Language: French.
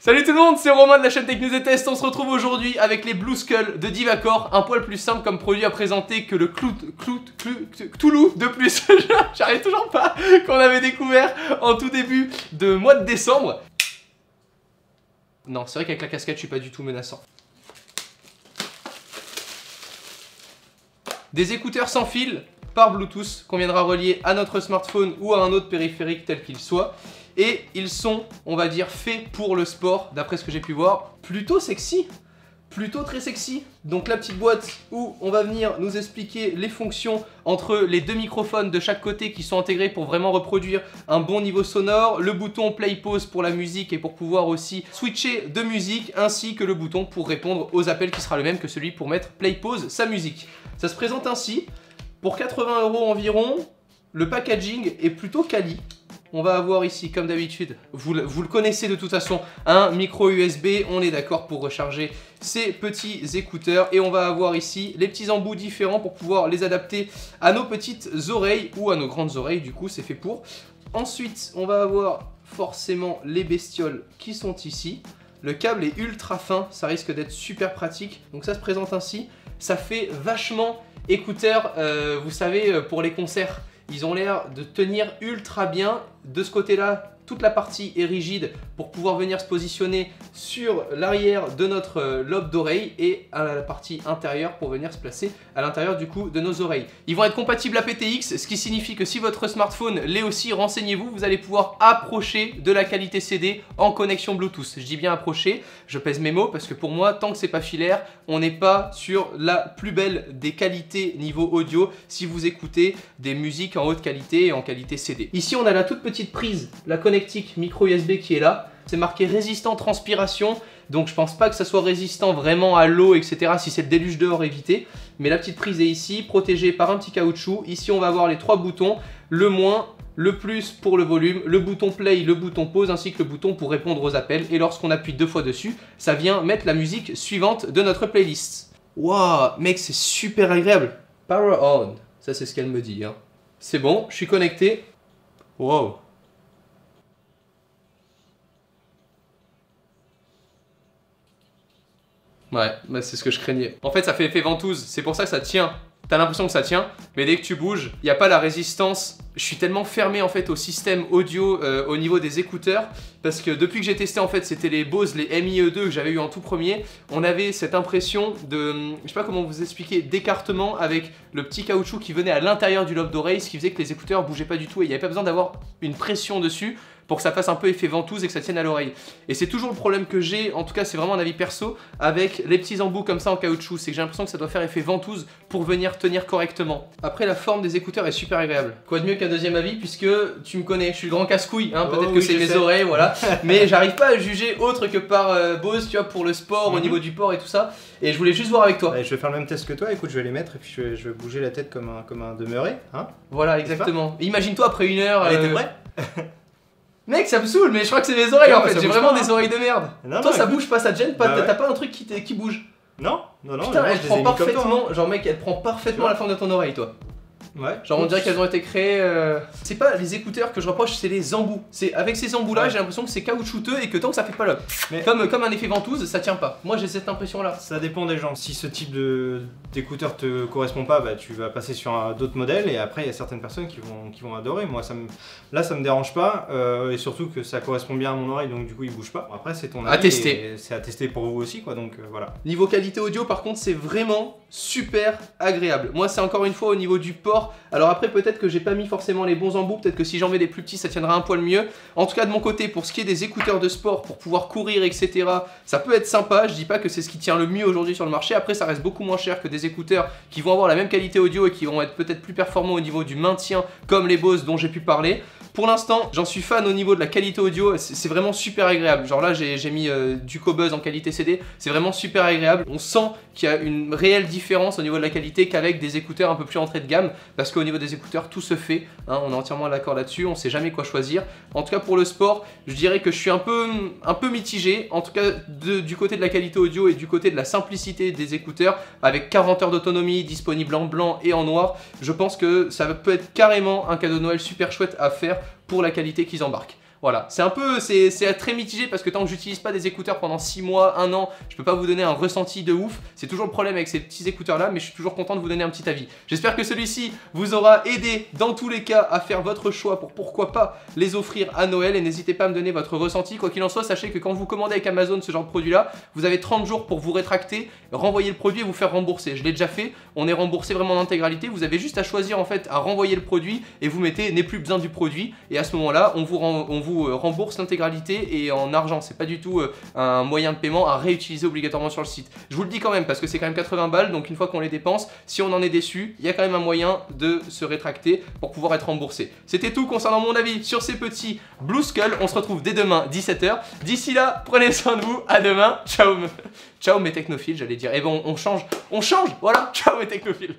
Salut tout le monde, c'est Romain de la chaîne Tech News et Test. On se retrouve aujourd'hui avec les Blue Skull de Divacor, un poil plus simple comme produit à présenter que le Cthulhu de plus. J'arrive toujours pas, qu'on avait découvert en tout début de mois de décembre. Non, c'est vrai qu'avec la casquette, je suis pas du tout menaçant. Des écouteurs sans fil par Bluetooth qu'on viendra relier à notre smartphone ou à un autre périphérique tel qu'il soit. Et ils sont, on va dire, faits pour le sport, d'après ce que j'ai pu voir. Plutôt sexy, plutôt très sexy. Donc la petite boîte où on va venir nous expliquer les fonctions entre les deux microphones de chaque côté qui sont intégrés pour vraiment reproduire un bon niveau sonore, le bouton play pause pour la musique et pour pouvoir aussi switcher de musique, ainsi que le bouton pour répondre aux appels qui sera le même que celui pour mettre play pause sa musique. Ça se présente ainsi, pour 80 € environ, le packaging est plutôt quali. On va avoir ici, comme d'habitude, vous le connaissez de toute façon, un micro USB, on est d'accord pour recharger ces petits écouteurs. Et on va avoir ici les petits embouts différents pour pouvoir les adapter à nos petites oreilles ou à nos grandes oreilles, du coup c'est fait pour. Ensuite, on va avoir forcément les bestioles qui sont ici. Le câble est ultra fin, ça risque d'être super pratique. Donc ça se présente ainsi, ça fait vachement écouteur, vous savez, pour les concerts. Ils ont l'air de tenir ultra bien. De ce côté-là, toute la partie est rigide pour pouvoir venir se positionner sur l'arrière de notre lobe d'oreille et à la partie intérieure pour venir se placer à l'intérieur du coup de nos oreilles. Ils vont être compatibles aptX, ce qui signifie que si votre smartphone l'est aussi, renseignez-vous, vous allez pouvoir approcher de la qualité CD en connexion Bluetooth. Je dis bien approcher, je pèse mes mots parce que pour moi, tant que c'est pas filaire, on n'est pas sur la plus belle des qualités niveau audio si vous écoutez des musiques en haute qualité et en qualité CD. Ici, on a la toute petite prise, la connectique micro USB qui est là. C'est marqué résistant transpiration, donc je pense pas que ça soit résistant vraiment à l'eau, etc. Si c'est le déluge dehors, évitez. Mais la petite prise est ici, protégée par un petit caoutchouc. Ici, on va avoir les trois boutons, le moins, le plus pour le volume, le bouton play, le bouton pause, ainsi que le bouton pour répondre aux appels. Et lorsqu'on appuie 2 fois dessus, ça vient mettre la musique suivante de notre playlist. Waouh, mec, c'est super agréable. Power on, ça c'est ce qu'elle me dit. Hein. C'est bon, je suis connecté. Wow. Ouais, bah c'est ce que je craignais. En fait, ça fait effet ventouse, c'est pour ça que ça tient. T'as l'impression que ça tient, mais dès que tu bouges, il n'y a pas la résistance. Je suis tellement fermé en fait au système audio au niveau des écouteurs, parce que depuis que j'ai testé en fait, c'était les Bose, les MIE2 que j'avais eu en tout premier, on avait cette impression de, je sais pas comment vous expliquer, d'écartement avec le petit caoutchouc qui venait à l'intérieur du lobe d'oreille, ce qui faisait que les écouteurs bougeaient pas du tout et il n'y avait pas besoin d'avoir une pression dessus pour que ça fasse un peu effet ventouse et que ça tienne à l'oreille. Et c'est toujours le problème que j'ai, en tout cas c'est vraiment un avis perso, avec les petits embouts comme ça en caoutchouc, c'est que j'ai l'impression que ça doit faire effet ventouse pour venir tenir correctement. Après, la forme des écouteurs est super agréable. Quoi de mieux qu'un deuxième avis, puisque tu me connais, je suis le grand casse-couille, hein, peut-être que c'est mes oreilles, voilà. Mais j'arrive pas à juger autre que par Bose, tu vois, pour le sport, au niveau du port et tout ça. Et je voulais juste voir avec toi. Ouais, je vais faire le même test que toi, écoute, je vais les mettre et puis je vais bouger la tête comme un demeuré, hein. Voilà, exactement. Imagine-toi après 1 heure... Allez, t'es prêt? Mec, ça me saoule, mais je crois que c'est mes oreilles en fait, j'ai vraiment des oreilles de merde. Non, toi, non, ça écoute. bouge pas, ça te gêne pas, Bah t'as pas un truc qui bouge? Non, non, non. Putain, non, elle je les ai prend mis comme toi, parfaitement, genre mec, elle prend parfaitement la forme de ton oreille, toi. Ouais. Genre on dirait qu'elles ont été créées... C'est pas les écouteurs que je reproche, c'est les embouts. C'est avec ces embouts là, Ouais. j'ai l'impression que c'est caoutchouteux et que tant que ça fait pas le... Mais... Comme un effet ventouse, ça tient pas. Moi j'ai cette impression là. Ça dépend des gens. Si ce type d'écouteur te correspond pas, bah tu vas passer sur d'autres modèles et après il y a certaines personnes qui vont adorer. Moi là ça me dérange pas et surtout que ça correspond bien à mon oreille donc du coup il bouge pas. Après c'est ton avis. À tester. C'est à tester pour vous aussi quoi donc voilà. Niveau qualité audio par contre c'est vraiment super agréable. Moi c'est encore une fois au niveau du port. Alors après peut-être que j'ai pas mis forcément les bons embouts, peut-être que si j'en mets des plus petits ça tiendra un poil mieux. En tout cas de mon côté pour ce qui est des écouteurs de sport pour pouvoir courir etc, ça peut être sympa. Je dis pas que c'est ce qui tient le mieux aujourd'hui sur le marché. Après ça reste beaucoup moins cher que des écouteurs qui vont avoir la même qualité audio et qui vont être peut-être plus performants au niveau du maintien comme les Bose dont j'ai pu parler. Pour l'instant, j'en suis fan au niveau de la qualité audio, c'est vraiment super agréable. Genre là, j'ai mis du Qobuz en qualité CD, c'est vraiment super agréable. On sent qu'il y a une réelle différence au niveau de la qualité qu'avec des écouteurs un peu plus entrée de gamme, parce qu'au niveau des écouteurs, tout se fait, hein, on est entièrement d'accord là-dessus, on sait jamais quoi choisir. En tout cas, pour le sport, je dirais que je suis un peu mitigé, en tout cas du côté de la qualité audio et du côté de la simplicité des écouteurs, avec 40 heures d'autonomie, disponible en blanc et en noir. Je pense que ça peut être carrément un cadeau de Noël super chouette à faire pour la qualité qu'ils embarquent. Voilà, c'est un peu, c'est très mitigé parce que tant que j'utilise pas des écouteurs pendant 6 mois, 1 an, je peux pas vous donner un ressenti de ouf. C'est toujours le problème avec ces petits écouteurs là, mais je suis toujours content de vous donner un petit avis. J'espère que celui-ci vous aura aidé dans tous les cas à faire votre choix pour pourquoi pas les offrir à Noël, et n'hésitez pas à me donner votre ressenti. Quoi qu'il en soit, sachez que quand vous commandez avec Amazon ce genre de produit là, vous avez 30 jours pour vous rétracter, renvoyer le produit et vous faire rembourser. Je l'ai déjà fait, on est remboursé vraiment en intégralité. Vous avez juste à choisir en fait à renvoyer le produit et vous mettez n'ai plus besoin du produit, et à ce moment là on vous rembourse l'intégralité et en argent. C'est pas du tout un moyen de paiement à réutiliser obligatoirement sur le site. Je vous le dis quand même parce que c'est quand même 80 balles, donc une fois qu'on les dépense, si on en est déçu, il y a quand même un moyen de se rétracter pour pouvoir être remboursé. C'était tout concernant mon avis sur ces petits Blue Skull. On se retrouve dès demain 17h. D'ici là, prenez soin de vous, à demain, ciao. Ciao mes technophiles, j'allais dire. Et bon, on change, voilà, ciao mes technophiles.